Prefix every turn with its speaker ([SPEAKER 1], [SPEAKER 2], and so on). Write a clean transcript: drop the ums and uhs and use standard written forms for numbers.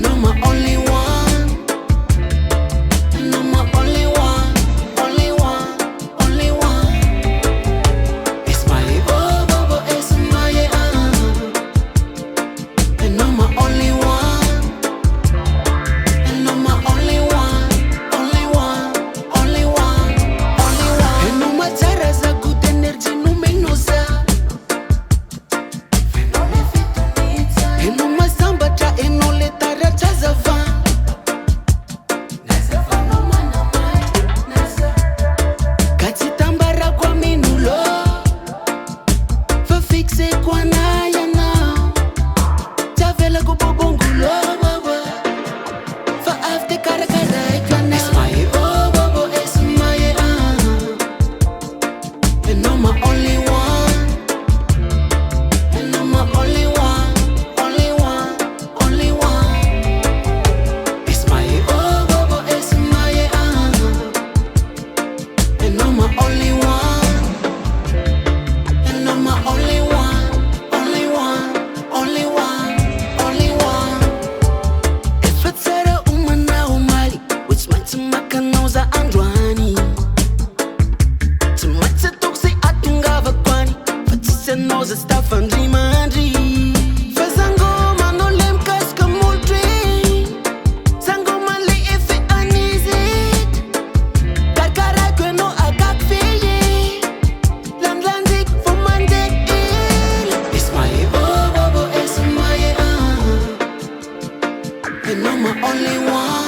[SPEAKER 1] And I'm my only one. And I'm my only one. Only one. Only one. It's my oh, oh, oh, it's my and I'm my only one. And I'm my only one. Only one. Only one. Only one. And no matter za good energy no menosa. And no masamba cha eno letara cha zava. Katitambara kwa minulo. Fa fixe kwa na ya now. Tavela go bobongulo. Fa after karakara ikana. It's my oh, oh, oh, it's my and I'm my only one. And I'm my only one. Only one. Only one. It's my oh, oh, oh, it's my and I'm my only one. And I'm my only one. Only one. Only one. Only one. If it's a umana umali, which meant to make a nose andwani. To make the toxic atungava kwani. But it's a nose stuff and rimandri. Fazango mano lem kaska multi. Sango mali if it uneasy. Karkara kweno agak feye. Landlandik for Monday. It's my oh, oh, oh, it's my and I'm my only one.